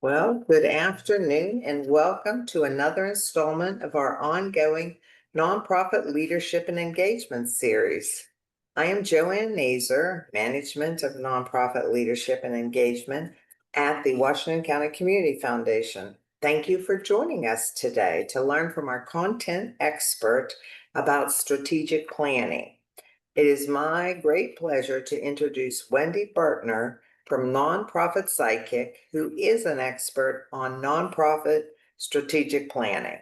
Well, good afternoon and welcome to another installment of our ongoing Nonprofit Leadership and Engagement series. I am Joanne Nazer, Management of Nonprofit Leadership and Engagement at the Washington County Community Foundation. Thank you for joining us today to learn from our content expert about strategic planning. It is my great pleasure to introduce Wendy Bertner from Nonprofit Sidekick, who is an expert on nonprofit strategic planning.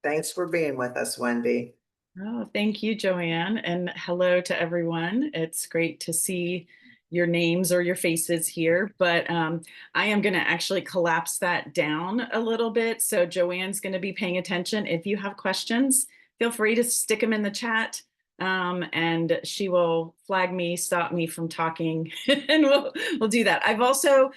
Thanks for being with us, Wendy. Oh, thank you, Joanne, and hello to everyone. It's great to see your names or your faces here, but I am going to actually collapse that down a little bit. So Joanne's going to be paying attention. If you have questions, feel free to stick them in the chat, and she will flag me, stop me from talking, and we'll do that. I've also,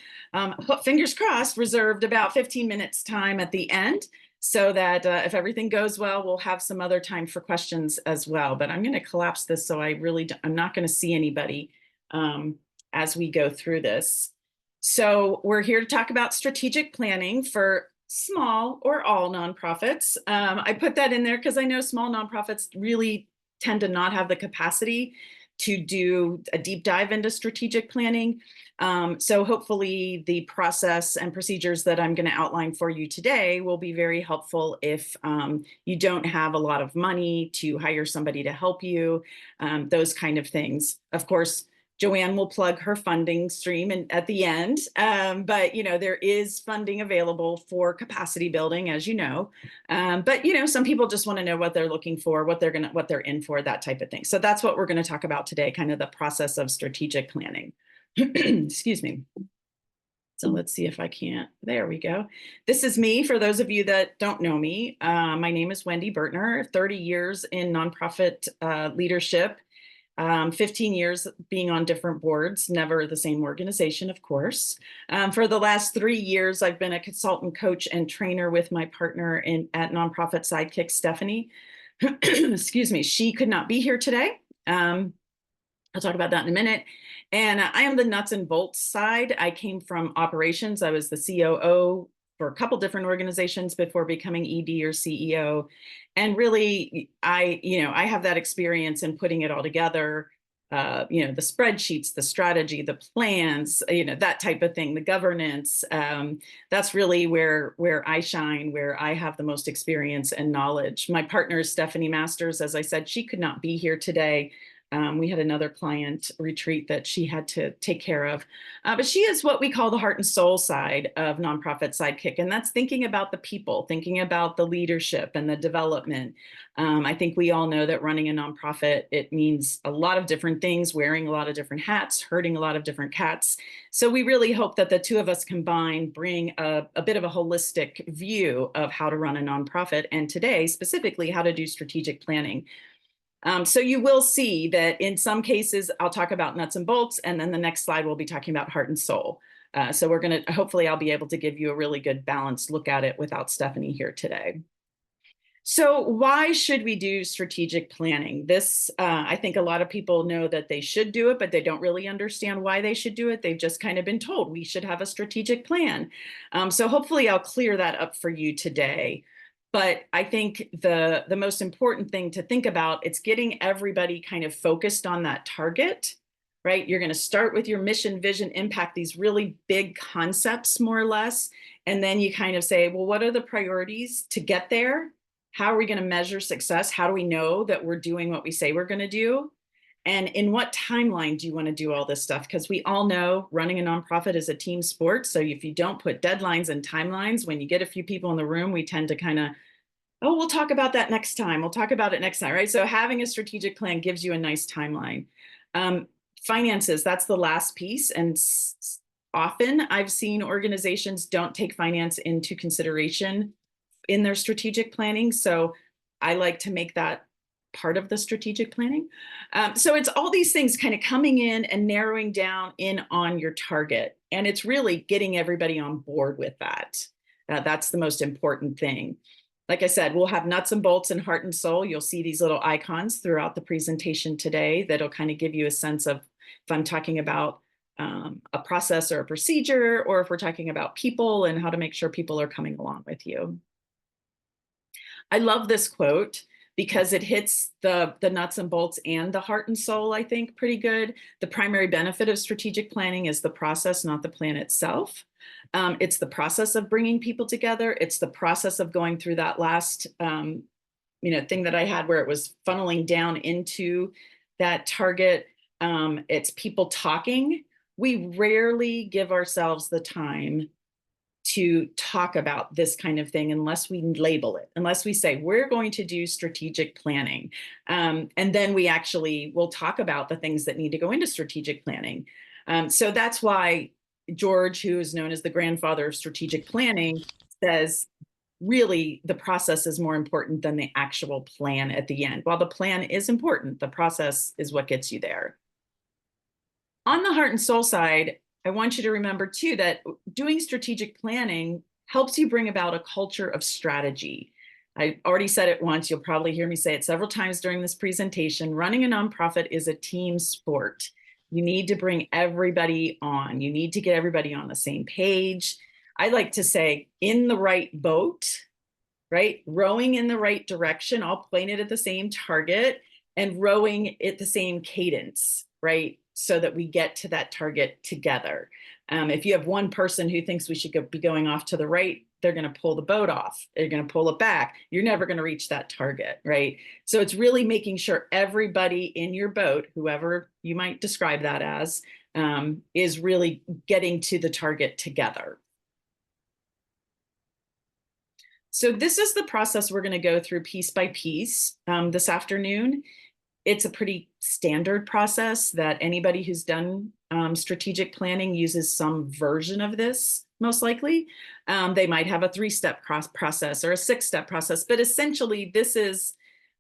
fingers crossed, reserved about 15 minutes time at the end, so that if everything goes well, we'll have some other time for questions as well. But I'm going to collapse this so I'm not going to see anybody as we go through this. So we're here to talk about strategic planning for small or all nonprofits. I put that in there because I know small nonprofits really tend to not have the capacity to do a deep dive into strategic planning. So hopefully the process and procedures that I'm going to outline for you today will be very helpful if you don't have a lot of money to hire somebody to help you, those kind of things. Of course, Joanne will plug her funding stream at the end, but there is funding available for capacity building, as you know. But some people just want to know what they're looking for, what they're in for, that type of thing. So that's what we're going to talk about today, kind of the process of strategic planning. Excuse me. So let's see if I can't. There we go. This is me. For those of you that don't know me, my name is Wendy Bertner, 30 years in nonprofit leadership. 15 years being on different boards, never the same organization, of course. For the last 3 years, I've been a consultant, coach, and trainer with my partner at Nonprofit Sidekick, Stephanie. Excuse me, she could not be here today. I'll talk about that in a minute. And I am the nuts and bolts side. I came from operations. I was the COO for a couple different organizations before becoming ED or CEO. And really, I have that experience in putting it all together, the spreadsheets, the strategy, the plans, that type of thing, the governance. That's really where I shine, where I have the most experience and knowledge. My partner is Stephanie Masters. As I said, she could not be here today. We had another client retreat that she had to take care of. But she is what we call the heart and soul side of Nonprofit Sidekick. And that's thinking about the people, thinking about the leadership and the development. I think we all know that running a nonprofit, it means a lot of different things, wearing a lot of different hats, herding a lot of different cats. So we really hope that the two of us combined bring a bit of a holistic view of how to run a nonprofit, and today specifically how to do strategic planning. So you will see that in some cases, I'll talk about nuts and bolts, and then the next slide we'll be talking about heart and soul. So hopefully I'll be able to give you a really good balanced look at it without Stephanie here today. So why should we do strategic planning? I think a lot of people know that they should do it, but they don't really understand why they should do it. They've just kind of been told we should have a strategic plan. So hopefully I'll clear that up for you today. But I think the most important thing to think about, it's getting everybody kind of focused on that target, right? You're going to start with your mission, vision, impact, these really big concepts, more or less. And then you kind of say, well, what are the priorities to get there? How are we going to measure success? How do we know that we're doing what we say we're going to do? And in what timeline do you want to do all this stuff? Because we all know running a nonprofit is a team sport. So if you don't put deadlines and timelines, when you get a few people in the room, we tend to kind of, oh, we'll talk about that next time. We'll talk about it next time, right? So having a strategic plan gives you a nice timeline. Finances, that's the last piece. And often I've seen organizations don't take finance into consideration in their strategic planning. So I like to make that part of the strategic planning. So it's all these things kind of coming in and narrowing down in on your target. And it's really getting everybody on board with that. That's the most important thing. Like I said, we'll have nuts and bolts and heart and soul. You'll see these little icons throughout the presentation today that'll kind of give you a sense of, if I'm talking about a process or a procedure, or if we're talking about people and how to make sure people are coming along with you. I love this quote because it hits the nuts and bolts and the heart and soul, I think, pretty good. The primary benefit of strategic planning is the process, not the plan itself. It's the process of bringing people together. It's the process of going through that last thing that I had where it was funneling down into that target. It's people talking. We rarely give ourselves the time to talk about this kind of thing unless we label it, unless we say we're going to do strategic planning. And then we actually will talk about the things that need to go into strategic planning. So that's why George, who is known as the grandfather of strategic planning, says really the process is more important than the actual plan at the end. While the plan is important, the process is what gets you there. On the heart and soul side, I want you to remember too that doing strategic planning helps you bring about a culture of strategy. I already said it once, you'll probably hear me say it several times during this presentation. Running a nonprofit is a team sport. You need to bring everybody on. You need to get everybody on the same page. I like to say in the right boat, right? Rowing in the right direction, all pointed at the same target and rowing at the same cadence, right? So that we get to that target together. If you have one person who thinks we should be going off to the right, they're going to pull the boat off. They're going to pull it back. You're never going to reach that target, right? So it's really making sure everybody in your boat, whoever you might describe that as, is really getting to the target together. So this is the process we're going to go through piece by piece this afternoon. It's a pretty standard process that anybody who's done strategic planning uses some version of this, most likely. They might have a 3-step process or a 6-step process, but essentially this is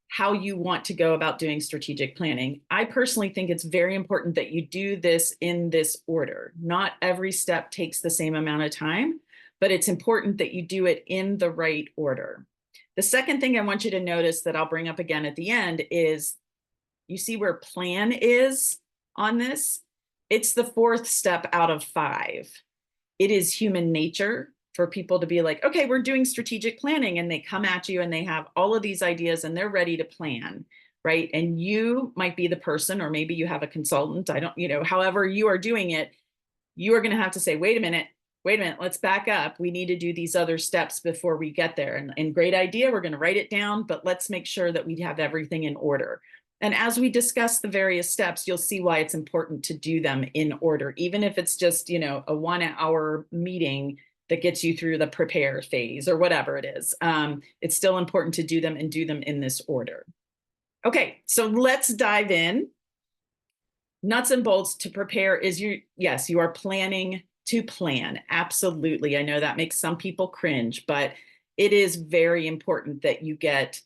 how you want to go about doing strategic planning. I personally think it's very important that you do this in this order. Not every step takes the same amount of time, but it's important that you do it in the right order. The second thing I want you to notice that I'll bring up again at the end is you see where plan is on this? It's the 4th step out of 5. It is human nature for people to be like, okay, we're doing strategic planning, and they come at you and they have all of these ideas and they're ready to plan, right? And you might be the person, or maybe you have a consultant, however you are doing it, you are going to have to say, wait a minute, let's back up. We need to do these other steps before we get there. And great idea, we're going to write it down, but let's make sure that we have everything in order. And as we discuss the various steps, you'll see why it's important to do them in order, even if it's just, a 1-hour meeting that gets you through the prepare phase or whatever it is. It's still important to do them and do them in this order. Okay, so let's dive in. Nuts and bolts to prepare is you are planning to plan. Absolutely. I know that makes some people cringe, but it is very important that you get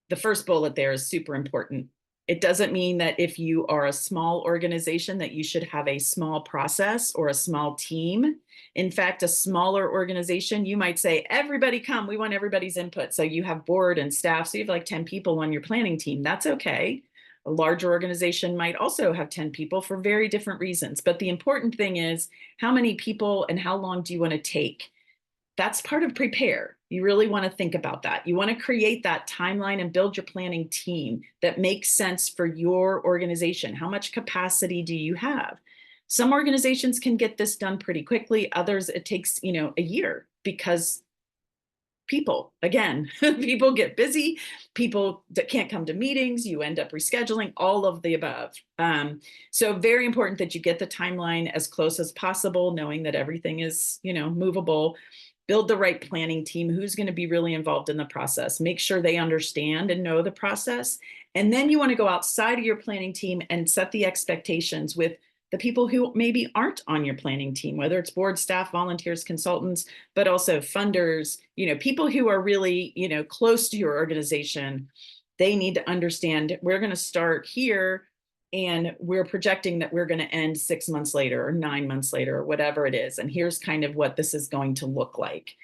the first bullet there is super important. It doesn't mean that if you are a small organization that you should have a small process or a small team. In fact, a smaller organization, you might say, everybody come, we want everybody's input. So you have board and staff, so you have like 10 people on your planning team. That's okay. A larger organization might also have 10 people for very different reasons. But the important thing is how many people and how long do you want to take? That's part of prepare. You really want to think about that. You want to create that timeline and build your planning team that makes sense for your organization. How much capacity do you have? Some organizations can get this done pretty quickly. Others, it takes, a year because people, again, people get busy, people that can't come to meetings, you end up rescheduling, all of the above. So very important that you get the timeline as close as possible, knowing that everything is, movable. Build the right planning team who's going to be really involved in the process. Make sure they understand and know the process. And then you want to go outside of your planning team and set the expectations with the people who maybe aren't on your planning team, whether it's board staff, volunteers, consultants, but also funders, people who are really, close to your organization. They need to understand we're going to start here and we're projecting that we're going to end 6 months later or 9 months later or whatever it is. And here's kind of what this is going to look like.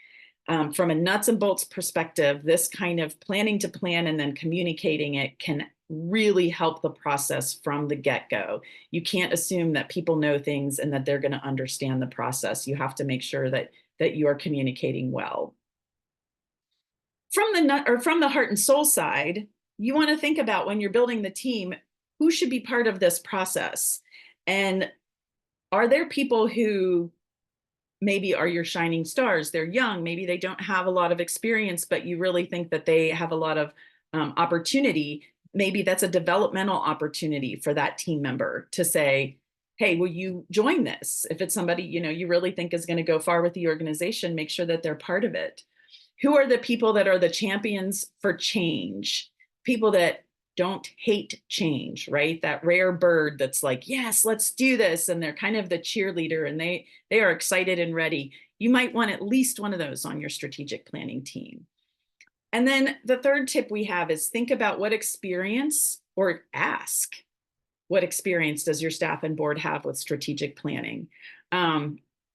From a nuts and bolts perspective, this kind of planning to plan and then communicating it can really help the process from the get-go. You can't assume that people know things and that they're going to understand the process. You have to make sure that you are communicating well. From the heart and soul side, you want to think about when you're building the team, who should be part of this process? And are there people who maybe are your shining stars? They're young, maybe they don't have a lot of experience, but you really think that they have a lot of opportunity. Maybe that's a developmental opportunity for that team member to say, hey, will you join this? If it's somebody, you really think is going to go far with the organization, make sure that they're part of it. Who are the people that are the champions for change? People that don't hate change, right? That rare bird that's like, yes, let's do this. And they're kind of the cheerleader and they are excited and ready. You might want at least one of those on your strategic planning team. And then the third tip we have is think about what experience, or ask, what experience does your staff and board have with strategic planning?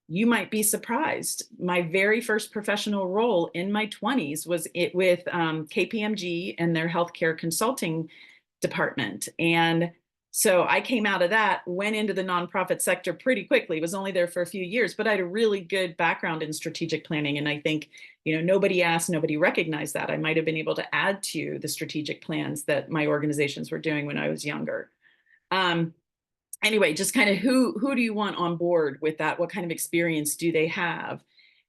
You might be surprised. My very first professional role in my 20s was with KPMG and their healthcare consulting department. And so I came out of that, went into the nonprofit sector pretty quickly, was only there for a few years, but I had a really good background in strategic planning. And I think, nobody asked, nobody recognized that. I might have been able to add to the strategic plans that my organizations were doing when I was younger. Anyway, just kind of who do you want on board with that? What kind of experience do they have?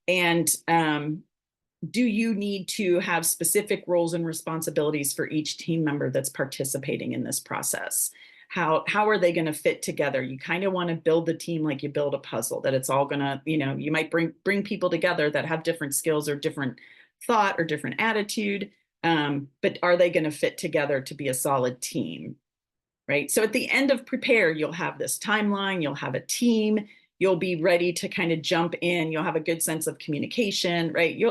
And do you need to have specific roles and responsibilities for each team member that's participating in this process? How are they going to fit together? You kind of want to build the team like you build a puzzle, that it's all going to, you might bring people together that have different skills or different thought or different attitude, but are they going to fit together to be a solid team? Right. So at the end of prepare, you'll have this timeline, you'll have a team, you'll be ready to kind of jump in, you'll have a good sense of communication, right?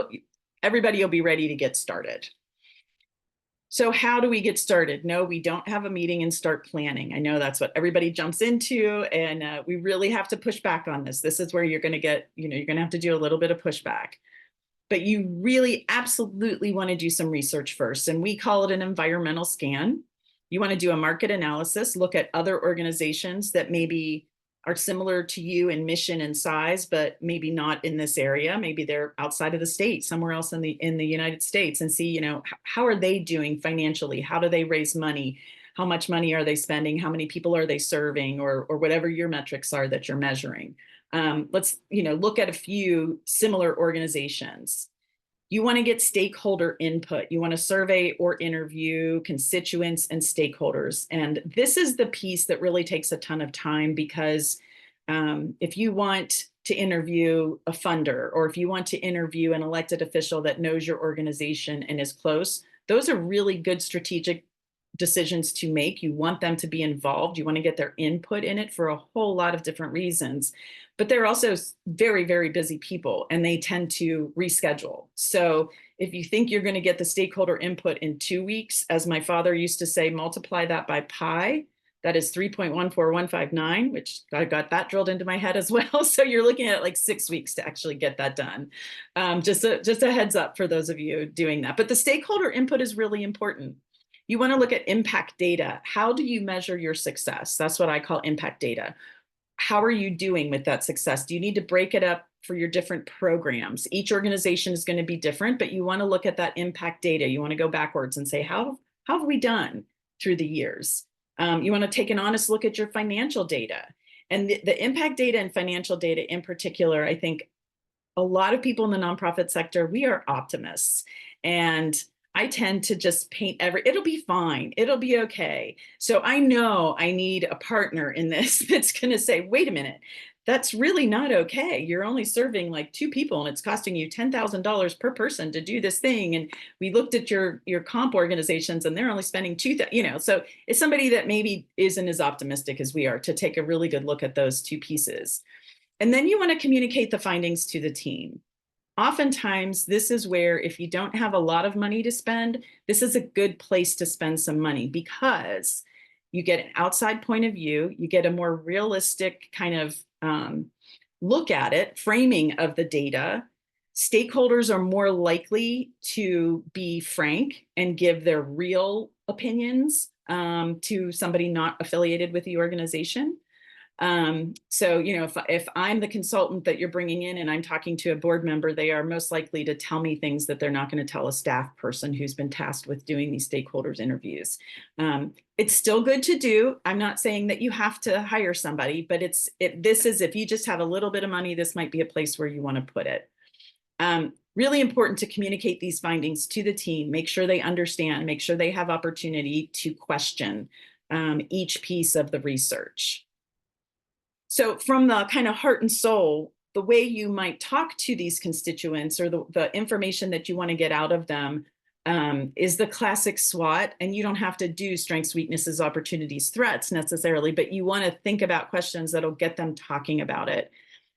Everybody will be ready to get started. So how do we get started? No, we don't have a meeting and start planning. I know that's what everybody jumps into, and we really have to push back on this. This is where you're going to get, you're going to have to do a little bit of pushback. But you really absolutely want to do some research first, and we call it an environmental scan. You want to do a market analysis, look at other organizations that maybe are similar to you in mission and size, but maybe not in this area. Maybe they're outside of the state, somewhere else in the United States, and see, how are they doing financially? How do they raise money? How much money are they spending? How many people are they serving, or whatever your metrics are that you're measuring? Let's, look at a few similar organizations. You want to get stakeholder input. You want to survey or interview constituents and stakeholders. And this is the piece that really takes a ton of time, because if you want to interview a funder, or if you want to interview an elected official that knows your organization and is close, those are really good strategic decisions to make. You want them to be involved. You want to get their input in it for a whole lot of different reasons. But they're also very, very busy people, and they tend to reschedule. So if you think you're going to get the stakeholder input in 2 weeks, as my father used to say, multiply that by pi. That is 3.14159, which I got that drilled into my head as well. So you're looking at like 6 weeks to actually get that done. Just a heads up for those of you doing that. But the stakeholder input is really important. You want to look at impact data. How do you measure your success? That's what I call impact data. How are you doing with that success? Do you need to break it up for your different programs? Each organization is going to be different, but you want to look at that impact data. You want to go backwards and say, how have we done through the years? You want to take an honest look at your financial data. And the impact data and financial data in particular, I think a lot of people in the nonprofit sector, we are optimists. And I tend to just paint it'll be fine. It'll be okay. So I know I need a partner in this that's going to say, wait a minute, that's really not okay. You're only serving like 2 people and it's costing you $10,000 per person to do this thing. And we looked at your comp organizations and they're only spending $2,000, so it's somebody that maybe isn't as optimistic as we are, to take a really good look at those 2 pieces. And then you want to communicate the findings to the team. Oftentimes, this is where, if you don't have a lot of money to spend, this is a good place to spend some money, because you get an outside point of view, you get a more realistic kind of look at it, framing of the data. Stakeholders are more likely to be frank and give their real opinions to somebody not affiliated with the organization. So, if I'm the consultant that you're bringing in and I'm talking to a board member, they are most likely to tell me things that they're not going to tell a staff person who's been tasked with doing these stakeholders interviews. It's still good to do. I'm not saying that you have to hire somebody, but if you just have a little bit of money, this might be a place where you want to put it. Really important to communicate these findings to the team, make sure they understand, make sure they have opportunity to question each piece of the research. So from the kind of heart and soul, the way you might talk to these constituents or the information that you want to get out of them is the classic SWOT. And you don't have to do strengths, weaknesses, opportunities, threats necessarily, but you want to think about questions that'll get them talking about it.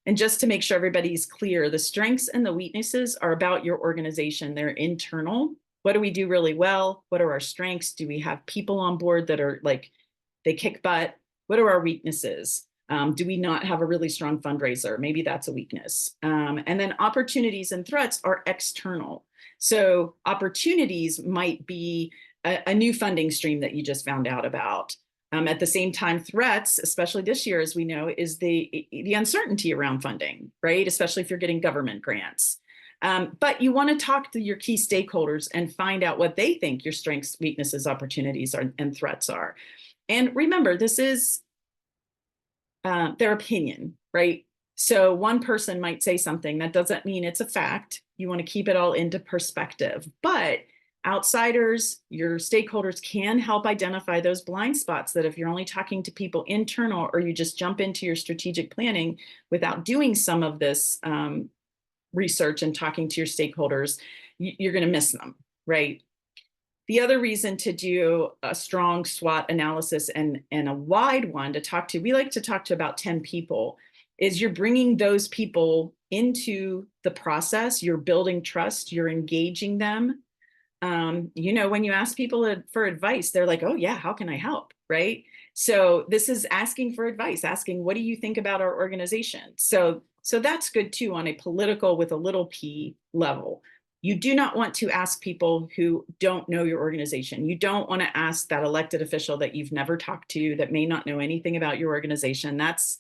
And just to make sure everybody's clear, the strengths and the weaknesses are about your organization. They're internal. What do we do really well? What are our strengths? Do we have people on board that are like, they kick butt? What are our weaknesses? Do we not have a really strong fundraiser? Maybe that's a weakness. And then opportunities and threats are external. So opportunities might be a new funding stream that you just found out about. At the same time, threats, especially this year, as we know, is the uncertainty around funding, right? Especially if you're getting government grants. But you want to talk to your key stakeholders and find out what they think your strengths, weaknesses, opportunities and threats are. And remember, this is their opinion, right? So one person might say something that doesn't mean it's a fact. You want to keep it all into perspective, but outsiders, your stakeholders can help identify those blind spots that if you're only talking to people internal or you just jump into your strategic planning without doing some of this research and talking to your stakeholders, you're going to miss them, right? The other reason to do a strong SWOT analysis and a wide one to talk to, we like to talk to about 10 people, is you're bringing those people into the process, you're building trust, you're engaging them. When you ask people for advice, they're like, oh yeah, how can I help, right? So this is asking for advice, asking, what do you think about our organization? So that's good too on a political with a little p level. You do not want to ask people who don't know your organization. You don't want to ask that elected official that you've never talked to, that may not know anything about your organization. That's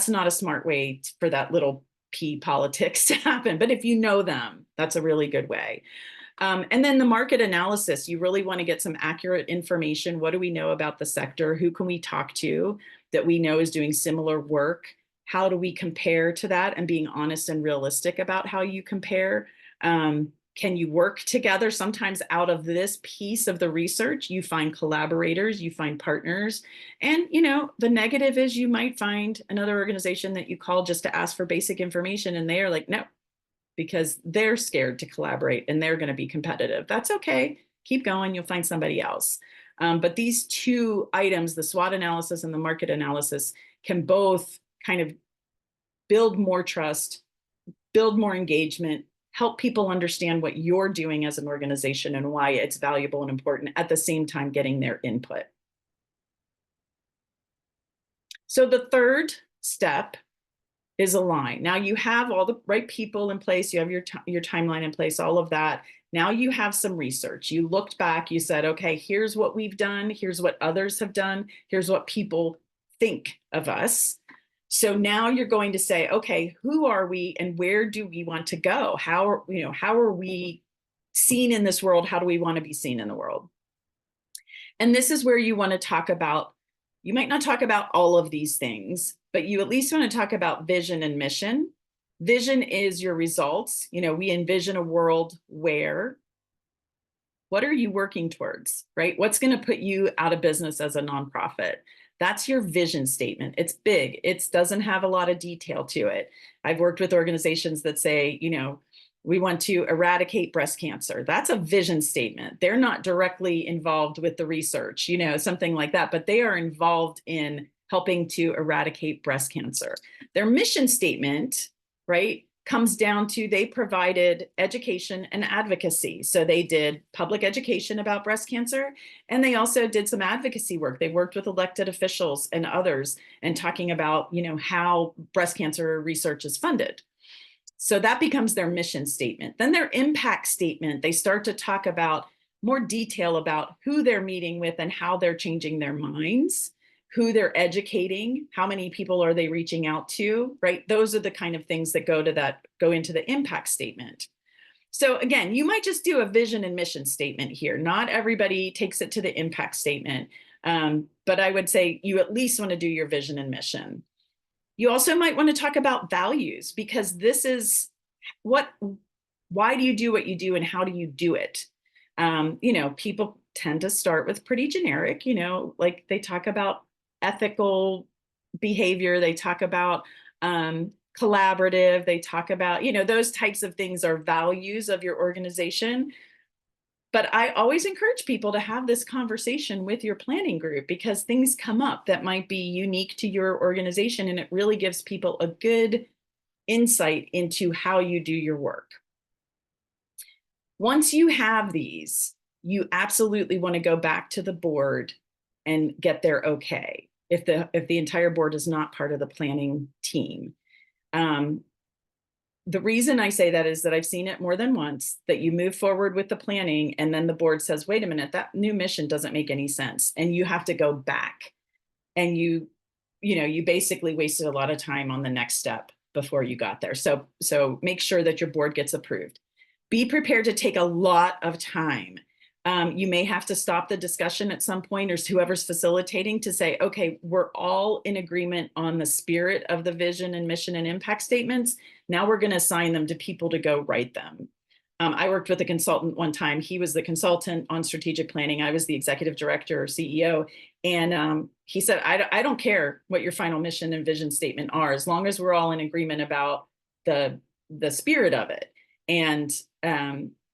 not a smart way for that little p politics to happen. But if you know them, that's a really good way. And then the market analysis, you really want to get some accurate information. What do we know about the sector? Who can we talk to that we know is doing similar work? How do we compare to that? And being honest and realistic about how you compare. Can you work together? Sometimes out of this piece of the research, you find collaborators, you find partners. And, the negative is you might find another organization that you call just to ask for basic information. And they are like, no, because they're scared to collaborate and they're going to be competitive. That's okay. Keep going. You'll find somebody else. But these two items, the SWOT analysis and the market analysis, can both kind of build more trust, build more engagement, help people understand what you're doing as an organization and why it's valuable and important, at the same time getting their input. So the third step is align. Now you have all the right people in place, you have your timeline in place, all of that. Now you have some research. You looked back, you said, okay, here's what we've done, here's what others have done, here's what people think of us. So now you're going to say, okay, who are we and where do we want to go? How are we seen in this world? How do we want to be seen in the world? And this is where you want to talk about, you might not talk about all of these things, but you at least want to talk about vision and mission. Vision is your results. We envision a world where, what are you working towards, right? What's going to put you out of business as a nonprofit? That's your vision statement. It's big. It doesn't have a lot of detail to it. I've worked with organizations that say, we want to eradicate breast cancer. That's a vision statement. They're not directly involved with the research, something like that, but they are involved in helping to eradicate breast cancer. Their mission statement, right, comes down to they provided education and advocacy. So they did public education about breast cancer, and they also did some advocacy work. They worked with elected officials and others and talking about, how breast cancer research is funded. So that becomes their mission statement. Then their impact statement, they start to talk about more detail about who they're meeting with and how they're changing their minds, who they're educating, how many people are they reaching out to, right? Those are the kind of things that go into the impact statement. So again, you might just do a vision and mission statement here. Not everybody takes it to the impact statement, but I would say you at least want to do your vision and mission. You also might want to talk about values, because this is why do you do what you do and how do you do it? People tend to start with pretty generic, like they talk about ethical behavior, they talk about collaborative, they talk about, those types of things are values of your organization. But I always encourage people to have this conversation with your planning group, because things come up that might be unique to your organization, and it really gives people a good insight into how you do your work. Once you have these, you absolutely want to go back to the board and get their okay if the entire board is not part of the planning team. The reason I say that is that I've seen it more than once, that you move forward with the planning and then the board says, wait a minute, that new mission doesn't make any sense. And you have to go back, and you basically wasted a lot of time on the next step before you got there. So make sure that your board gets approved. Be prepared to take a lot of time. You may have to stop the discussion at some point, or whoever's facilitating, to say, okay, we're all in agreement on the spirit of the vision and mission and impact statements. Now we're going to assign them to people to go write them. I worked with a consultant one time. He was the consultant on strategic planning. I was the executive director or CEO. And he said, I don't care what your final mission and vision statement are, as long as we're all in agreement about the spirit of it. And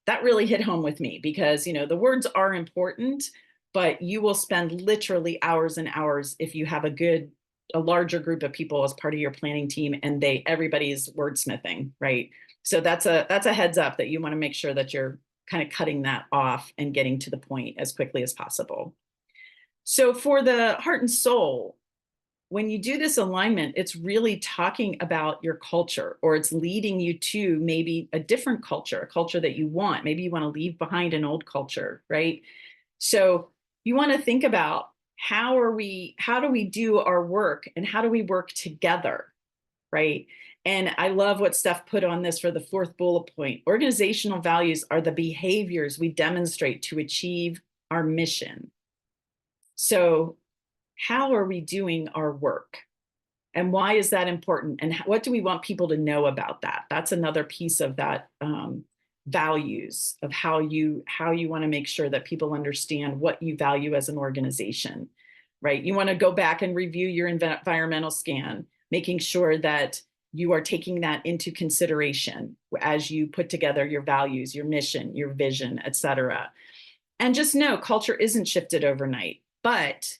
that really hit home with me, because, the words are important, but you will spend literally hours and hours if you have a larger group of people as part of your planning team, and everybody's wordsmithing, right? So that's a heads up that you want to make sure that you're kind of cutting that off and getting to the point as quickly as possible. So for the heart and soul, when you do this alignment, it's really talking about your culture, or it's leading you to maybe a different culture, a culture that you want. Maybe you want to leave behind an old culture, right? So you want to think about how do we do our work, and how do we work together, right? And I love what Steph put on this for the fourth bullet point. Organizational values are the behaviors we demonstrate to achieve our mission. So how are we doing our work? And why is that important? And what do we want people to know about that? That's another piece of that values of how you want to make sure that people understand what you value as an organization, right? You want to go back and review your environmental scan, making sure that you are taking that into consideration as you put together your values, your mission, your vision, et cetera. And just know, culture isn't shifted overnight, but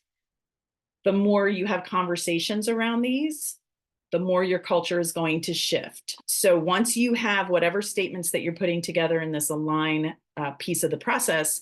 the more you have conversations around these, the more your culture is going to shift. So once you have whatever statements that you're putting together in this align piece of the process,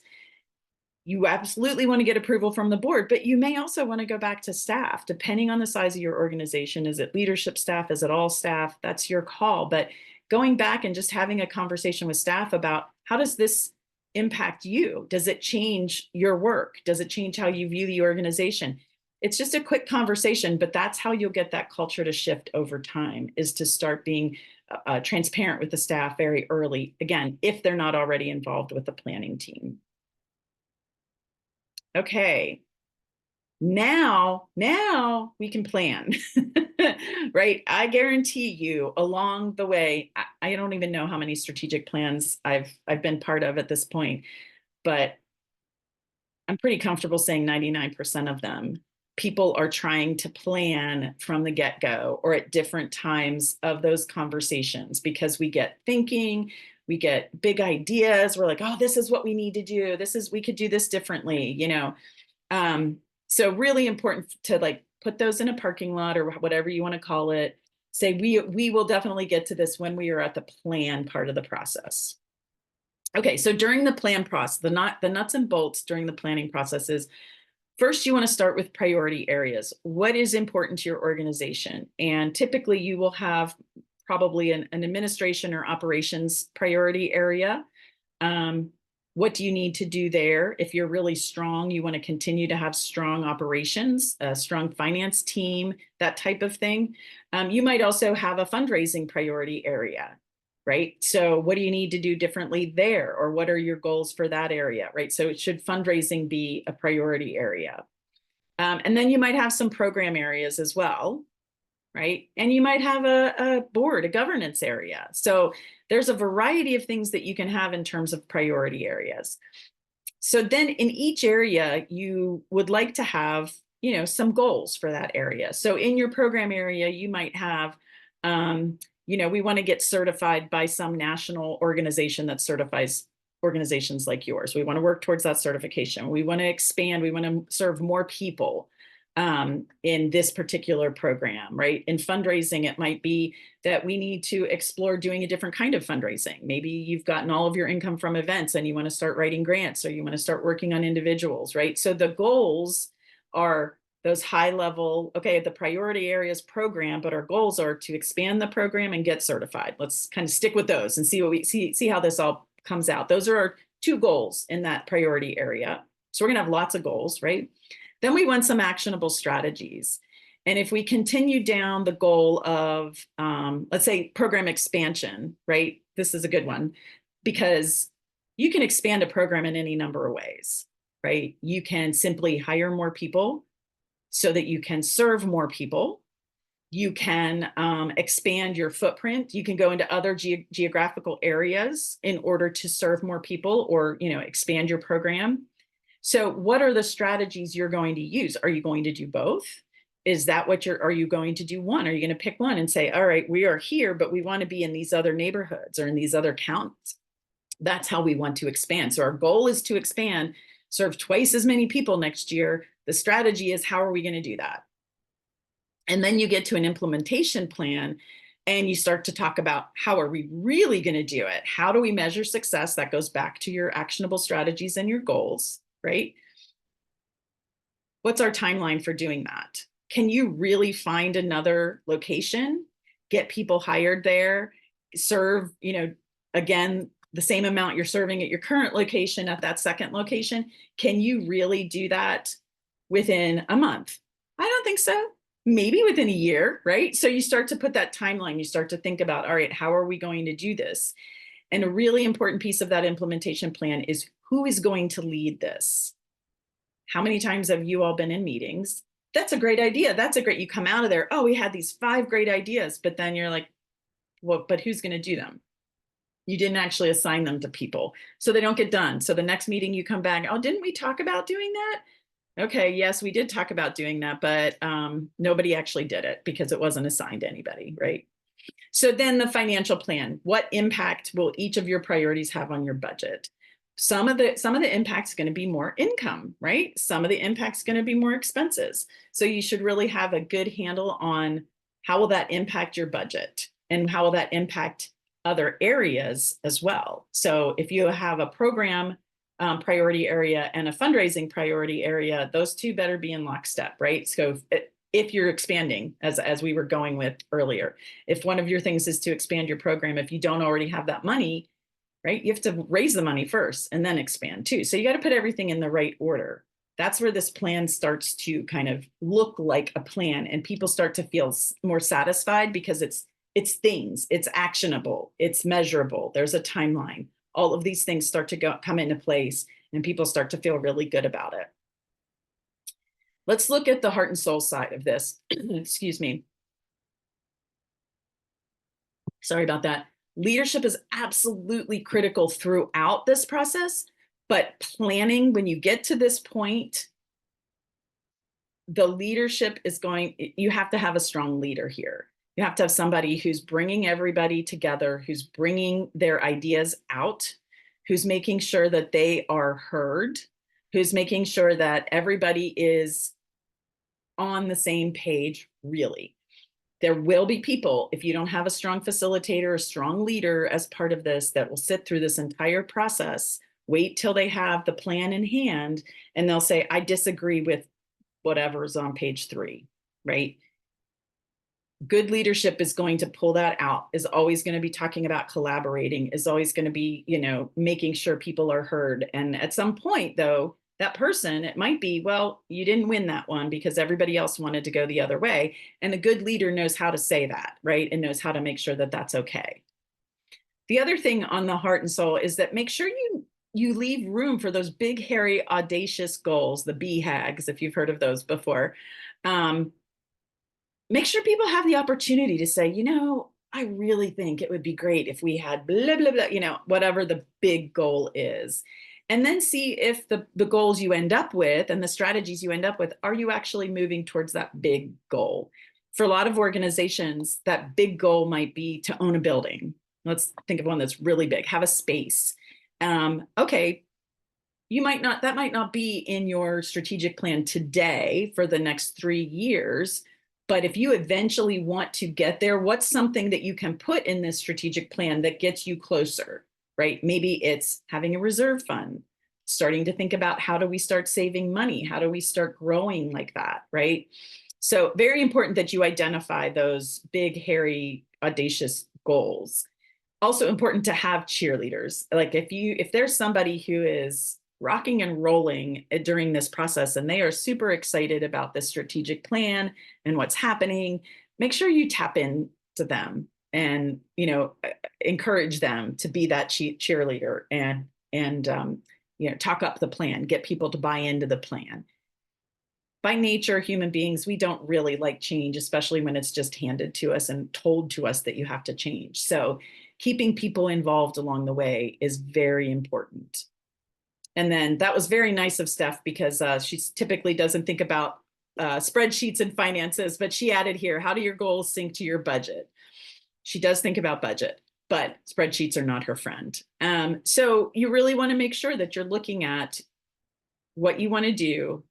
you absolutely want to get approval from the board, but you may also want to go back to staff, depending on the size of your organization. Is it leadership staff? Is it all staff? That's your call. But going back and just having a conversation with staff about, how does this impact you? Does it change your work? Does it change how you view the organization? It's just a quick conversation, but that's how you'll get that culture to shift over time, is to start being transparent with the staff very early, again, if they're not already involved with the planning team. Okay, now we can plan, right? I guarantee you along the way, I don't even know how many strategic plans I've been part of at this point, but I'm pretty comfortable saying 99% of them, people are trying to plan from the get-go or at different times of those conversations, because we get thinking, we get big ideas. We're like, oh, this is what we need to do. We could do this differently, So really important to like put those in a parking lot or whatever you want to call it. Say, we will definitely get to this when we are at the plan part of the process. Okay, so during the plan process, the nuts and bolts during the planning process is, first, you want to start with priority areas. What is important to your organization? And typically you will have probably an administration or operations priority area. What do you need to do there? If you're really strong, you want to continue to have strong operations, a strong finance team, that type of thing. You might also have a fundraising priority area, right? So what do you need to do differently there? Or what are your goals for that area, right? So should fundraising be a priority area? And then you might have some program areas as well, right? And you might have a board, a governance area. So there's a variety of things that you can have in terms of priority areas. So then in each area, you would like to have, you know, some goals for that area. So in your program area, you might have, you know, we want to get certified by some national organization that certifies organizations like yours. We want to work towards that certification. We want to expand. We want to serve more people in this particular program, right? In fundraising, it might be that we need to explore doing a different kind of fundraising. Maybe you've gotten all of your income from events and you want to start writing grants, or you want to start working on individuals, right? So the goals are those high level, okay, the priority areas program, but our goals are to expand the program and get certified. Let's kind of stick with those and see what we see how this all comes out. Those are our 2 goals in that priority area. So we're gonna have lots of goals, right? Then we want some actionable strategies. And if we continue down the goal of, let's say, program expansion, right? This is a good one because you can expand a program in any number of ways, right? You can simply hire more people so that you can serve more people. You can expand your footprint. You can go into other geographical areas in order to serve more people, or, you know, expand your program. So what are the strategies you're going to use? Are you going to do both? Is that what are you going to do one? Are you going to pick one and say, all right, we are here, but we want to be in these other neighborhoods or in these other counties? That's how we want to expand. So our goal is to expand, serve twice as many people next year. The strategy is, how are we going to do that? And then you get to an implementation plan and you start to talk about, how are we really going to do it? How do we measure success? That goes back to your actionable strategies and your goals, right? What's our timeline for doing that? Can you really find another location, get people hired there, serve, you know, again, the same amount you're serving at your current location at that second location? Can you really do that within a month? I don't think so. Maybe within a year, right? So you start to put that timeline, you start to think about, all right, how are we going to do this? And a really important piece of that implementation plan is, who is going to lead this? How many times have you all been in meetings? That's a great idea. That's a great, you come out of there, oh, we had these 5 great ideas, but then you're like, well, but who's going to do them? You didn't actually assign them to people, so they don't get done. So the next meeting you come back, oh, didn't we talk about doing that? Okay, yes, we did talk about doing that, but nobody actually did it because it wasn't assigned to anybody, right? So then the financial plan, what impact will each of your priorities have on your budget? Some of the impact's going to be more income, right? Some of the impact's going to be more expenses. So you should really have a good handle on, how will that impact your budget, and how will that impact other areas as well. So if you have a program priority area and a fundraising priority area, those 2 better be in lockstep, right? So if you're expanding, as we were going with earlier, if one of your things is to expand your program, if you don't already have that money, right, you have to raise the money first and then expand too. So you got to put everything in the right order. That's where this plan starts to kind of look like a plan, and people start to feel more satisfied because it's things, it's actionable, it's measurable, there's a timeline. All of these things start to come into place, and people start to feel really good about it. Let's look at the heart and soul side of this. Excuse me. Sorry about that. Leadership is absolutely critical throughout this process, but planning, when you get to this point, the leadership is you have to have a strong leader here. You have to have somebody who's bringing everybody together, who's bringing their ideas out, who's making sure that they are heard, who's making sure that everybody is on the same page, really. There will be people, if you don't have a strong facilitator, a strong leader as part of this, that will sit through this entire process, wait till they have the plan in hand, and they'll say, I disagree with whatever's on page 3, right? good leadership is going to pull that out, is always going to be talking about collaborating, is always going to be, making sure people are heard. And at some point, though, that person, it might be, well, you didn't win that one because everybody else wanted to go the other way. And a good leader knows how to say that, right? And knows how to make sure that that's okay. The other thing on the heart and soul is that make sure you leave room for those big, hairy, audacious goals, the BHAGs, if you've heard of those before. Make sure people have the opportunity to say, I really think it would be great if we had blah, blah, blah, whatever the big goal is. And then see if the goals you end up with and the strategies you end up with, are you actually moving towards that big goal? For a lot of organizations, that big goal might be to own a building. Let's think of one that's really big, have a space. Okay, that might not be in your strategic plan today for the next 3 years. But if you eventually want to get there, what's something that you can put in this strategic plan that gets you closer, right? Maybe it's having a reserve fund, starting to think about how do we start saving money? How do we start growing like that, right? So very important that you identify those big, hairy, audacious goals. Also important to have cheerleaders. Like if there's somebody who is rocking and rolling during this process and they are super excited about this strategic plan and what's happening, make sure you tap into them and encourage them to be that cheerleader and talk up the plan, get people to buy into the plan. By nature, human beings, we don't really like change, especially when it's just handed to us and told to us that you have to change. So keeping people involved along the way is very important. And then that was very nice of Steph because she typically doesn't think about spreadsheets and finances, but she added here, how do your goals sync to your budget? She does think about budget, but spreadsheets are not her friend. So you really want to make sure that you're looking at what you want to do,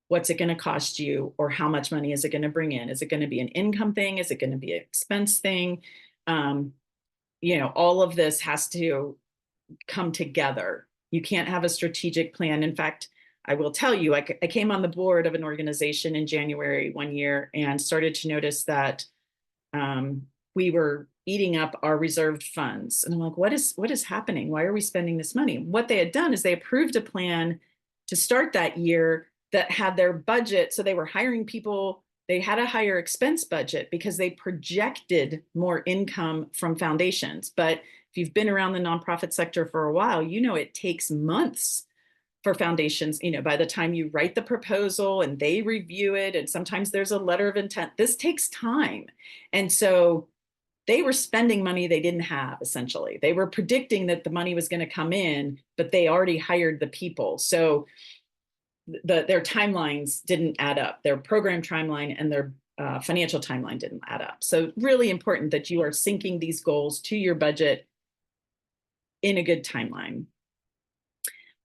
what's it going to cost you, or how much money is it going to bring in? Is it going to be an income thing? Is it going to be an expense thing? All of this has to come together. You can't have a strategic plan. In fact, I will tell you, I came on the board of an organization in January one year and started to notice that we were eating up our reserved funds. And I'm like, what is happening? Why are we spending this money? What they had done is they approved a plan to start that year that had their budget. So they were hiring people. They had a higher expense budget because they projected more income from foundations. But if you've been around the nonprofit sector for a while, it takes months for foundations. By the time you write the proposal and they review it, and sometimes there's a letter of intent, this takes time. And so they were spending money they didn't have, essentially. They were predicting that the money was going to come in, but they already hired the people. So their timelines didn't add up. Their program timeline and their financial timeline didn't add up. So really important that you are syncing these goals to your budget in a good timeline.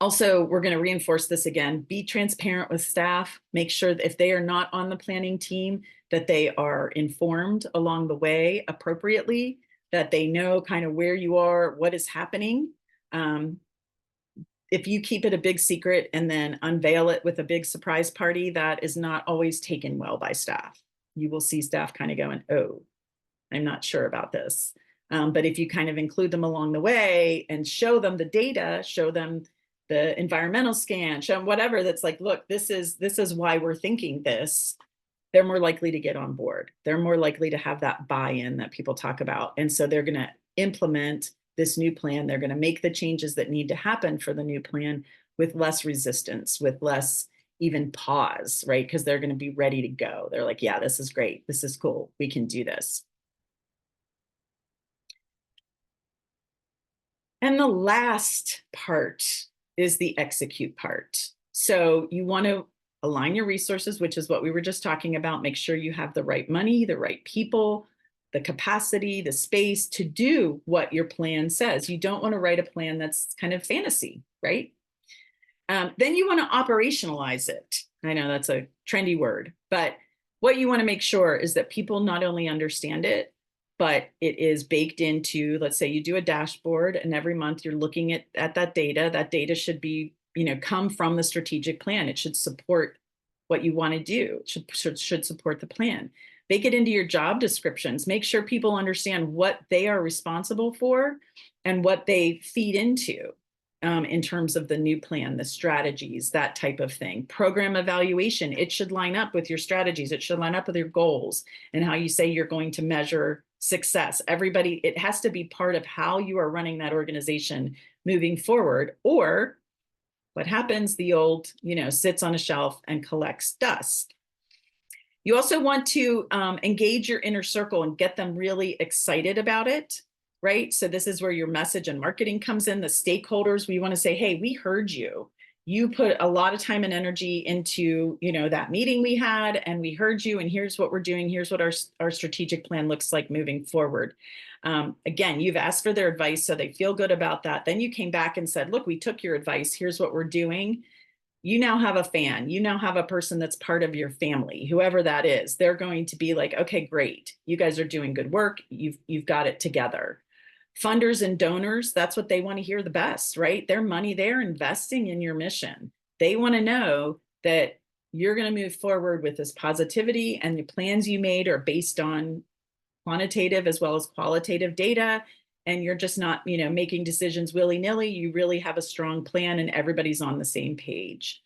Also, we're going to reinforce this again. Be transparent with staff. Make sure that if they are not on the planning team, that they are informed along the way appropriately, that they know kind of where you are, what is happening. If you keep it a big secret and then unveil it with a big surprise party, that is not always taken well by staff. You will see staff kind of going, oh, I'm not sure about this. But if you kind of include them along the way and show them the data, show them the environmental scan, show them whatever that's like, look, this is why we're thinking this, they're more likely to get on board. They're more likely to have that buy-in that people talk about. And so they're going to implement this new plan. They're going to make the changes that need to happen for the new plan with less resistance, with less even pause, right? Because they're going to be ready to go. They're like, yeah, this is great. This is cool. We can do this. And the last part is the execute part. So you want to align your resources, which is what we were just talking about. Make sure you have the right money, the right people, the capacity, the space to do what your plan says. You don't want to write a plan that's kind of fantasy, right? Then you want to operationalize it. I know that's a trendy word, but what you want to make sure is that people not only understand it, but it is baked into, let's say you do a dashboard and every month you're looking at that data. That data should be, come from the strategic plan. It should support what you want to do. It should support the plan. bake it into your job descriptions, make sure people understand what they are responsible for and what they feed into in terms of the new plan, the strategies, that type of thing. Program evaluation, it should line up with your strategies. It should line up with your goals and how you say you're going to measure success. Everybody, it has to be part of how you are running that organization moving forward. Or what happens, the old, sits on a shelf and collects dust. You also want to engage your inner circle and get them really excited about it, right? So this is where your message and marketing comes in. The stakeholders, we want to say, hey, we heard you. You put a lot of time and energy into, that meeting we had, and we heard you, and here's what we're doing. Here's what our strategic plan looks like moving forward. Again, you've asked for their advice, so they feel good about that. Then you came back and said, look, we took your advice. Here's what we're doing. You now have a fan. You now have a person that's part of your family, whoever that is. They're going to be like, okay, great. You guys are doing good work. You've got it together. Funders and donors, that's what they want to hear the best, right? Their money, they're investing in your mission. They want to know that you're going to move forward with this positivity, and the plans you made are based on quantitative as well as qualitative data. And you're just not, making decisions willy-nilly. You really have a strong plan and everybody's on the same page.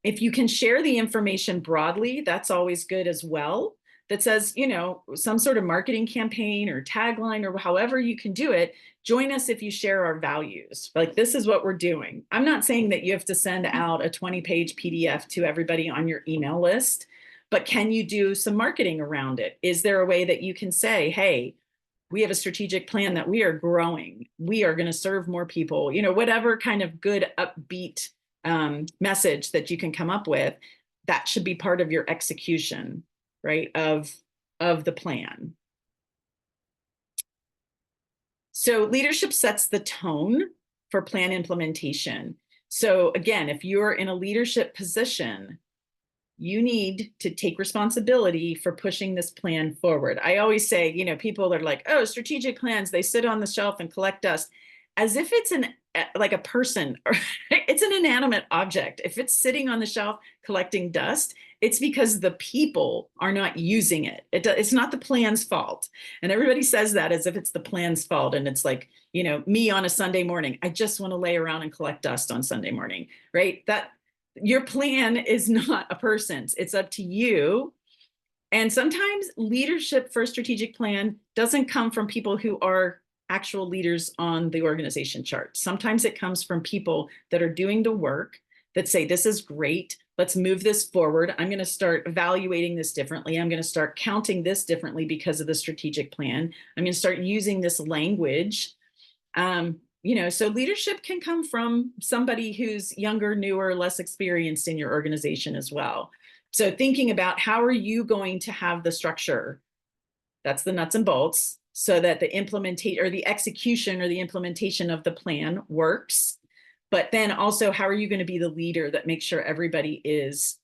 If you can share the information broadly, that's always good as well. That says, some sort of marketing campaign or tagline or however you can do it. Join us if you share our values. Like, this is what we're doing. I'm not saying that you have to send out a 20-page PDF to everybody on your email list, but can you do some marketing around it? Is there a way that you can say, hey, we have a strategic plan that we are growing. We are going to serve more people, whatever kind of good upbeat message that you can come up with, that should be part of your execution, right, of the plan. So leadership sets the tone for plan implementation. So again, if you're in a leadership position, you need to take responsibility for pushing this plan forward. I always say, people are like, oh, strategic plans, they sit on the shelf and collect dust, as if it's like a person, or it's an inanimate object. If it's sitting on the shelf collecting dust, it's because the people are not using it. It's not the plan's fault. And everybody says that as if it's the plan's fault. And it's like, me on a Sunday morning, I just want to lay around and collect dust on Sunday morning, right? Your plan is not a person's. It's up to you. And sometimes leadership for a strategic plan doesn't come from people who are actual leaders on the organization chart. Sometimes it comes from people that are doing the work, that say, this is great. Let's move this forward. I'm going to start evaluating this differently. I'm going to start counting this differently because of the strategic plan. I'm going to start using this language. So leadership can come from somebody who's younger, newer, less experienced in your organization as well. So thinking about how are you going to have the structure, that's the nuts and bolts, so that the execution or the implementation of the plan works. But then also, how are you going to be the leader that makes sure everybody is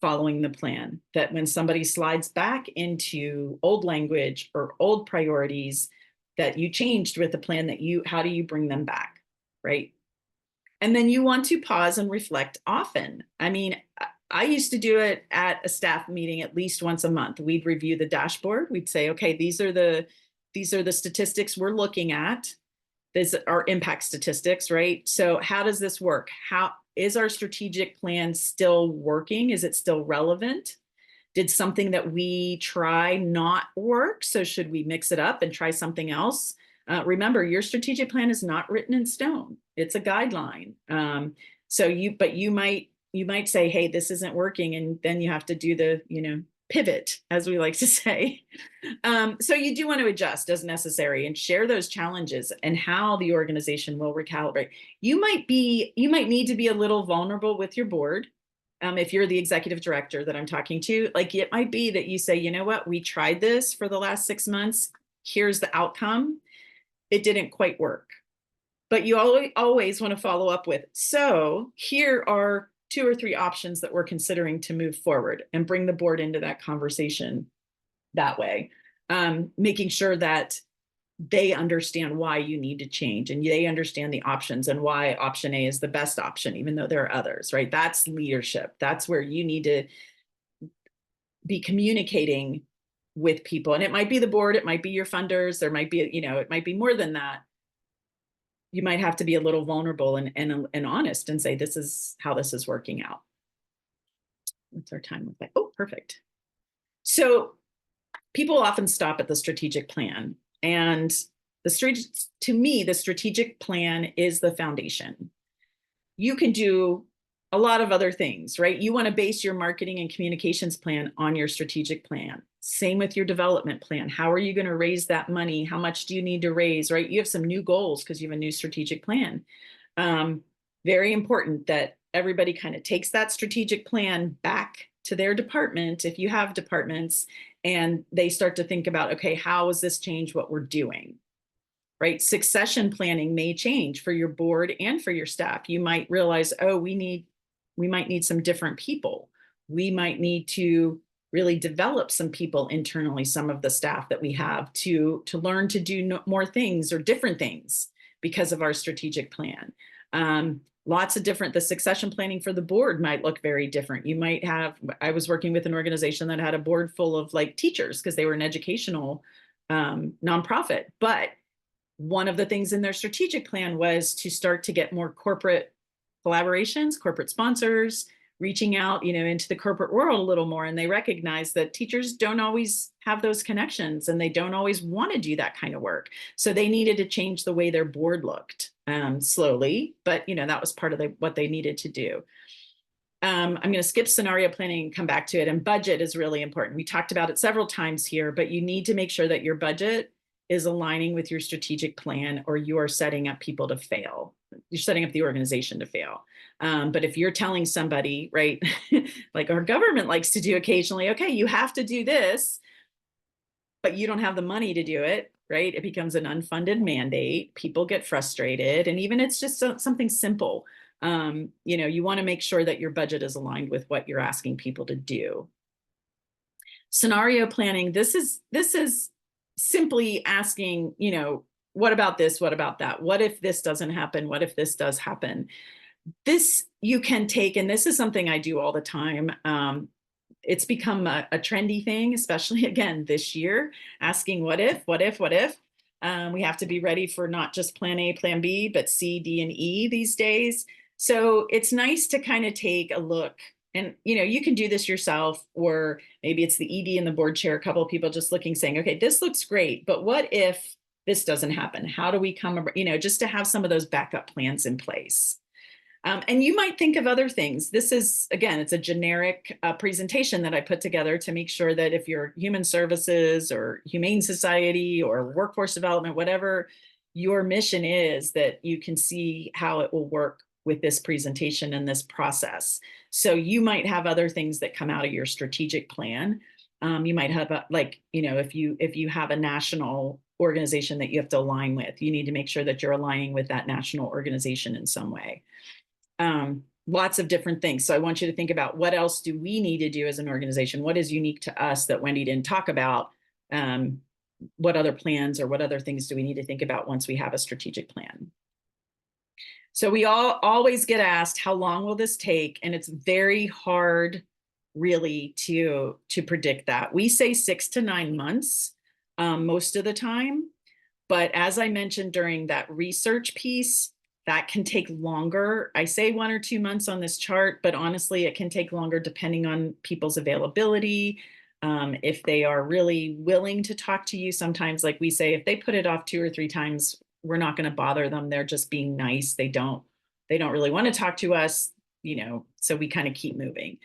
following the plan? That when somebody slides back into old language or old priorities that you changed with the plan, how do you bring them back, right? And then you want to pause and reflect often. I mean, I used to do it at a staff meeting at least once a month. We'd review the dashboard. We'd say, okay, these are the statistics we're looking at. These are impact statistics, right? So how does this work? How is our strategic plan still working? Is it still relevant? Did something that we try not work? So should we mix it up and try something else? Remember, your strategic plan is not written in stone. It's a guideline. But you might say, hey, this isn't working. And then you have to do the, pivot, as we like to say. So you do want to adjust as necessary and share those challenges and how the organization will recalibrate. You might need to be a little vulnerable with your board. If you're the executive director that I'm talking to, like, it might be that you say, you know what, we tried this for the last 6 months. Here's the outcome. It didn't quite work. But you always want to follow up with, so here are 2 or 3 options that we're considering to move forward, and bring the board into that conversation that way, making sure that they understand why you need to change, and they understand the options and why option A is the best option, even though there are others, right? That's leadership. That's where you need to be communicating with people. And it might be the board, it might be your funders, there might be, it might be more than that. You might have to be a little vulnerable and honest and say, this is how this is working out. What's our time with that? Oh, perfect. So people often stop at the strategic plan, and to me, the strategic plan is the foundation. You can do a lot of other things, right? You want to base your marketing and communications plan on your strategic plan. Same with your development plan. How are you going to raise that money? How much do you need to raise, right? You have some new goals because you have a new strategic plan. Very important that everybody kind of takes that strategic plan back to their department, if you have departments, and they start to think about, okay, how does this change what we're doing? Right? Succession planning may change for your board and for your staff. You might realize, oh, we might need some different people. We might need to really develop some people internally, some of the staff that we have to learn to do more things or different things because of our strategic plan. Lots of the succession planning for the board might look very different. You might have, I was working with an organization that had a board full of like teachers because they were an educational nonprofit, but one of the things in their strategic plan was to start to get more corporate collaborations, corporate sponsors, reaching out, into the corporate world a little more. And they recognize that teachers don't always have those connections and they don't always want to do that kind of work. So they needed to change the way their board looked slowly, but that was part of what they needed to do. I'm going to skip scenario planning and come back to it. And budget is really important. We talked about it several times here, but you need to make sure that your budget is aligning with your strategic plan, or you are setting up people to fail. You're setting up the organization to fail. But if you're telling somebody, right, like our government likes to do occasionally, okay, you have to do this, but you don't have the money to do it, right? It becomes an unfunded mandate. People get frustrated. And even it's just something simple. You want to make sure that your budget is aligned with what you're asking people to do. Scenario planning, this is simply asking, what about this? What about that? What if this doesn't happen? What if this does happen? This you can take, and this is something I do all the time. It's become a trendy thing, especially again this year, asking what if. We have to be ready for not just plan A, plan B, but C, D, and E these days. So it's nice to kind of take a look. And, you can do this yourself, or maybe it's the ED and the board chair, a couple of people just looking, saying, okay, this looks great, but what if this doesn't happen? How do we come, just to have some of those backup plans in place. And you might think of other things. This is, again, it's a generic presentation that I put together to make sure that if you're human services or humane society or workforce development, whatever your mission is, that you can see how it will work with this presentation and this process. So you might have other things that come out of your strategic plan. You might have if you have a national organization that you have to align with, you need to make sure that you're aligning with that national organization in some way. Lots of different things. So I want you to think about, what else do we need to do as an organization? What is unique to us that Wendy didn't talk about? What other plans or what other things do we need to think about once we have a strategic plan? So we always get asked, how long will this take? And it's very hard really to predict that. We say 6 to 9 months most of the time. But as I mentioned during that research piece, that can take longer. I say 1 or 2 months on this chart, but honestly, it can take longer depending on people's availability. If they are really willing to talk to you, sometimes, like we say, if they put it off 2 or 3 times, we're not going to bother them. They're just being nice. They don't really want to talk to us, so we kind of keep moving.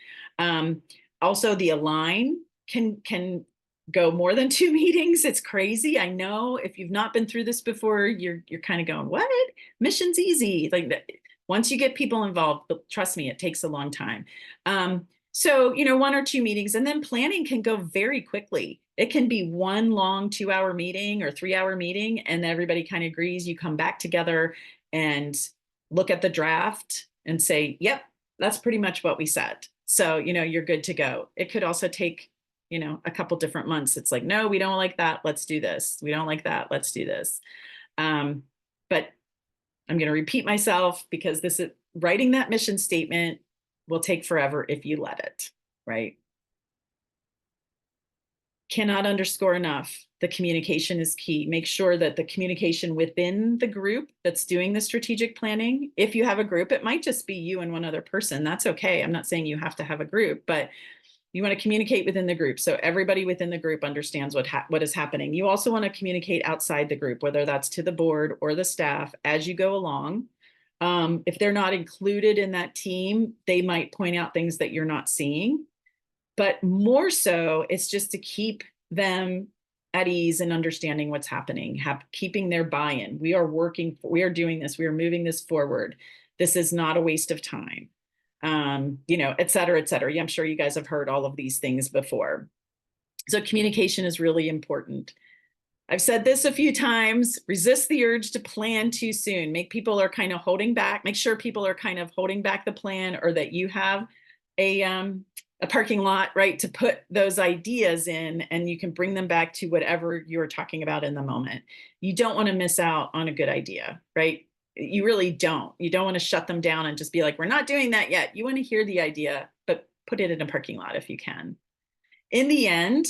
Also, the align can go more than 2 meetings. It's crazy. I know if you've not been through this before, you're kind of going, what? Mission's easy. Like, once you get people involved, but trust me, it takes a long time. So, 1 or 2 meetings, and then planning can go very quickly. It can be one long 2-hour meeting or 3-hour meeting, and everybody kind of agrees. You come back together and look at the draft and say, yep, that's pretty much what we said. So, you're good to go. It could also take, a couple different months. It's like, no, we don't like that. Let's do this. We don't like that. Let's do this. But I'm going to repeat myself, because writing that mission statement will take forever if you let it, right? cannot underscore enough, the communication is key. Make sure that the communication within the group that's doing the strategic planning, if you have a group, it might just be you and one other person. That's okay. I'm not saying you have to have a group, but you want to communicate within the group so everybody within the group understands what is happening. You also want to communicate outside the group, whether that's to the board or the staff as you go along. If they're not included in that team, they might point out things that you're not seeing. But more so, it's just to keep them at ease and understanding what's happening, keeping their buy-in. We are doing this, we are moving this forward. This is not a waste of time, et cetera, et cetera. Yeah, I'm sure you guys have heard all of these things before. So communication is really important. I've said this a few times, resist the urge to plan too soon. Make sure people are kind of holding back the plan, or that you have a parking lot, right, to put those ideas in, and you can bring them back to whatever you're talking about in the moment. You don't want to miss out on a good idea, right? You really don't. You don't want to shut them down and just be like, we're not doing that yet. You want to hear the idea, but put it in a parking lot if you can. In the end,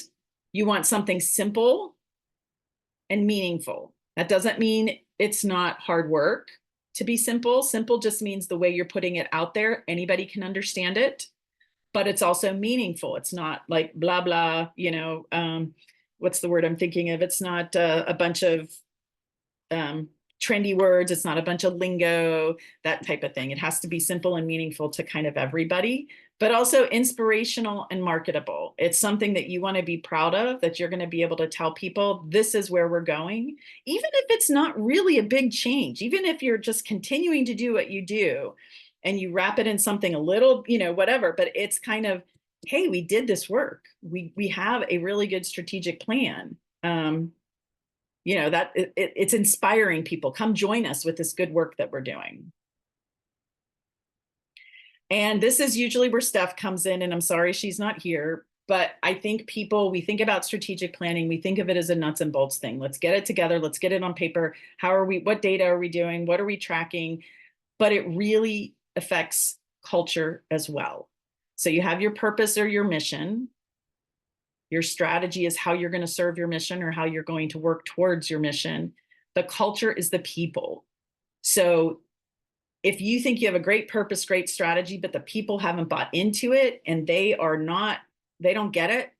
you want something simple and meaningful. That doesn't mean it's not hard work to be simple. Simple just means the way you're putting it out there, anybody can understand it, but it's also meaningful. It's not like blah, blah, what's the word I'm thinking of? It's not a bunch of trendy words. It's not a bunch of lingo, that type of thing. It has to be simple and meaningful to kind of everybody, but also inspirational and marketable. It's something that you want to be proud of, that you're going to be able to tell people, this is where we're going, even if it's not really a big change, even if you're just continuing to do what you do and you wrap it in something a little, whatever, but it's kind of, hey, we did this work. We have a really good strategic plan. It's inspiring people. Come join us with this good work that we're doing. And this is usually where Steph comes in, and I'm sorry she's not here, but I think we think about strategic planning, we think of it as a nuts and bolts thing. Let's get it together. Let's get it on paper. What data are we doing? What are we tracking? But it really affects culture as well. So you have your purpose or your mission. Your strategy is how you're going to serve your mission or how you're going to work towards your mission. The culture is the people. So if you think you have a great purpose, great strategy, but the people haven't bought into it and they don't get it,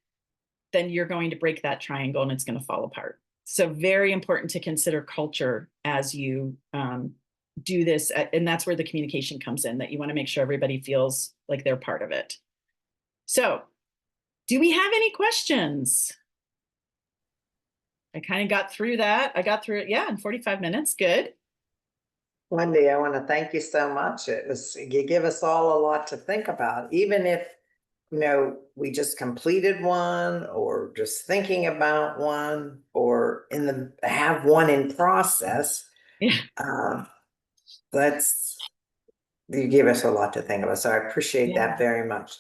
then you're going to break that triangle and it's going to fall apart. So very important to consider culture as you do this. And that's where the communication comes in, that you want to make sure everybody feels like they're part of it. So do we have any questions? I kind of got through that. I got through it, in 45 minutes. Good. Wendy, I want to thank you so much. You give us all a lot to think about, even if, we just completed one or just thinking about one or have one in process. Yeah. You give us a lot to think about. So I appreciate that very much.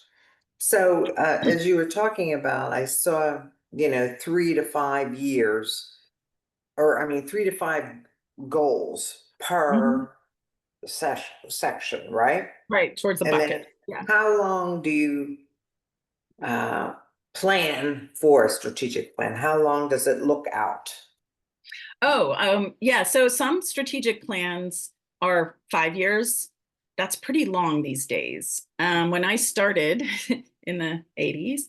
So as you were talking about, I saw, 3 to 5 years, 3 to 5 goals per section, right? Right, towards the bucket. How long do you plan for a strategic plan? How long does it look out? So some strategic plans are 5 years. That's pretty long these days. When I started in the 80s,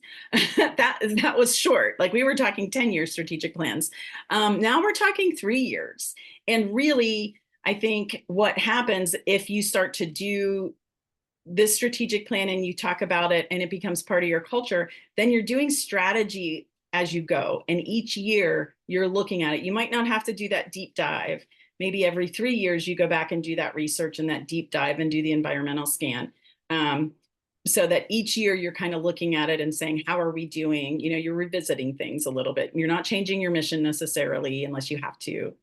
that was short. Like we were talking 10-year strategic plans. Now we're talking 3 years. And really, I think what happens if you start to do this strategic plan and you talk about it and it becomes part of your culture, then you're doing strategy as you go. And each year you're looking at it. You might not have to do that deep dive. Maybe every 3 years you go back and do that research and that deep dive and do the environmental scan. So that each year you're kind of looking at it and saying, how are we doing? You're revisiting things a little bit. You're not changing your mission necessarily unless you have to.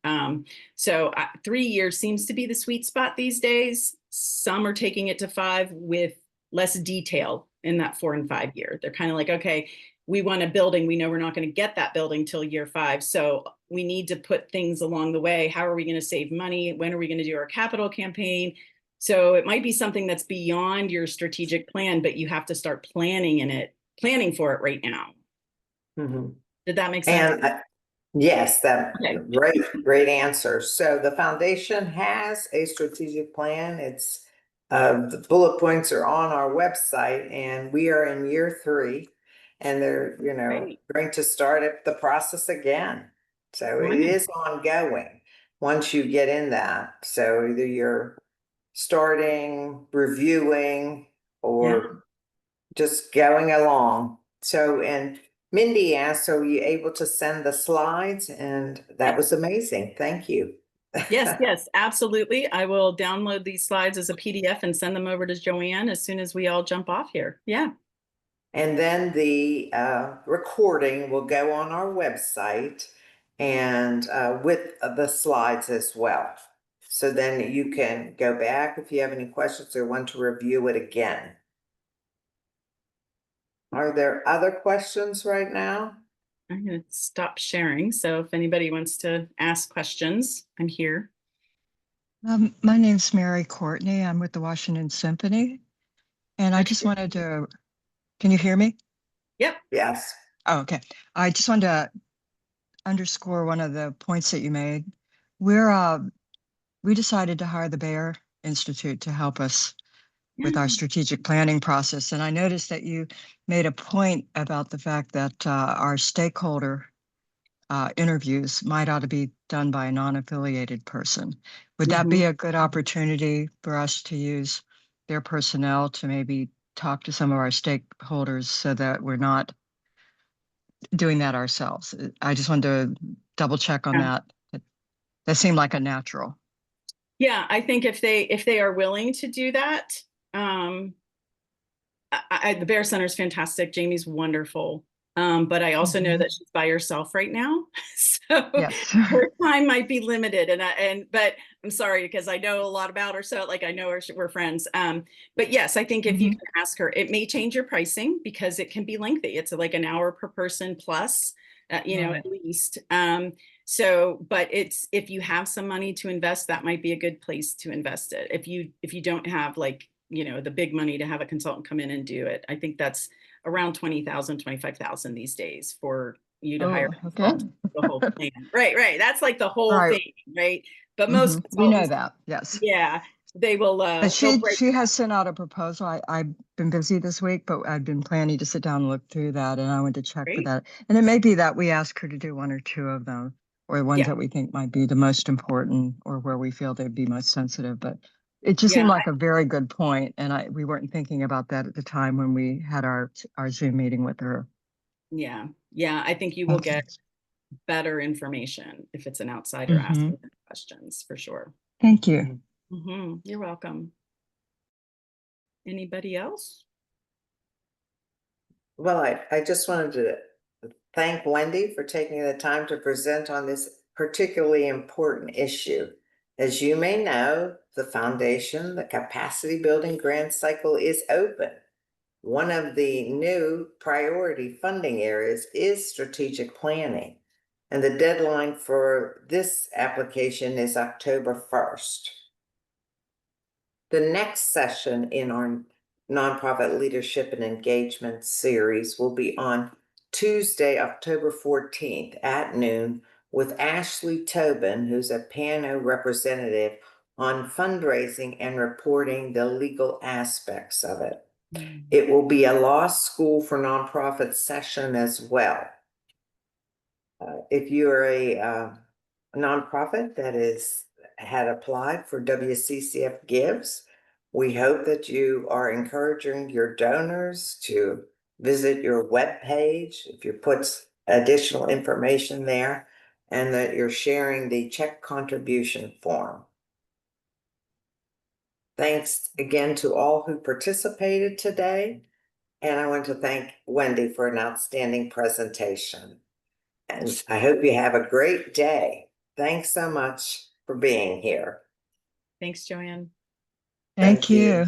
3 years seems to be the sweet spot these days. Some are taking it to 5 with less detail in that 4 and 5 year. They're kind of like, okay, we want a building. We know we're not going to get that building till year 5. So we need to put things along the way. How are we going to save money? When are we going to do our capital campaign? So it might be something that's beyond your strategic plan, but you have to start planning for it right now. Mm-hmm. Did that make sense? And yes, that Okay. great answer. So the foundation has a strategic plan. It's the bullet points are on our website, and we are in year 3, and they're Great. going to start up the process again. So it Wonderful. is ongoing once you get in that. So either you're starting, reviewing, Yeah. or just going along. So, and Mindy asked, so were you able to send the slides? And that was amazing. Thank you. Yes, yes, absolutely. I will download these slides as a PDF and send them over to Joanne as soon as we all jump off here. Yeah. And then the recording will go on our website and with the slides as well. So then you can go back if you have any questions or want to review it again. Are there other questions right now? I'm going to stop sharing. So if anybody wants to ask questions, I'm here. My name's Mary Courtney. I'm with the Washington Symphony. And I just wanted to, can you hear me? Yep. Yes. Oh, okay. I just wanted to underscore one of the points that you made. We decided to hire the Bayer Institute to help us with our strategic planning process. And I noticed that you made a point about the fact that our stakeholder interviews might ought to be done by a non-affiliated person. Would that be a good opportunity for us to use their personnel to maybe talk to some of our stakeholders so that we're not doing that ourselves? I just wanted to double check on Yeah. that. That seemed like a natural. Yeah, I think if they are willing to do that, the Bear Center is fantastic. Jamie's wonderful. But I also know that she's by herself right now. So Yes. her time might be limited. But I'm sorry, because I know a lot about her. So like I know her, we're friends. But yes, I think if you can ask her, it may change your pricing because it can be lengthy. It's like an hour per person plus, at least. But it's, if you have some money to invest, that might be a good place to invest it. If you don't have like, the big money to have a consultant come in and do it, I think that's around 20,000, 25,000 these days for you to hire Oh, okay. the whole plan. Right. That's like the whole Right. thing, right? But most We know consultants, that, yes. yeah, they will. But They'll break she has sent out a proposal. I've been busy this week, but I've been planning to sit down and look through that, and I went to check for Great. that. And it may be that we ask her to do one or two of them, or ones Yeah. that we think might be the most important, or where we feel they'd be most sensitive. But it just Yeah. seemed like a very good point, and we weren't thinking about that at the time when we had our Zoom meeting with her. Yeah. I think you will get better information if it's an outsider asking questions, for sure. Thank you. You're welcome. Anybody else? Well, I just wanted to thank Wendy for taking the time to present on this particularly important issue. As you may know, the foundation, the capacity building grant cycle is open. One of the new priority funding areas is strategic planning, and the deadline for this application is October 1st. The next session in our Nonprofit Leadership and Engagement series will be on Tuesday, October 14th at noon with Ashley Tobin, who's a PANO representative, on fundraising and reporting the legal aspects of it. It will be a law school for nonprofit session as well. If you're a nonprofit that had applied for WCCF Gives, we hope that you are encouraging your donors to visit your webpage if you put additional information there, and that you're sharing the check contribution form. Thanks again to all who participated today, and I want to thank Wendy for an outstanding presentation. And I hope you have a great day. Thanks so much for being here. Thanks, Joanne. Thank you.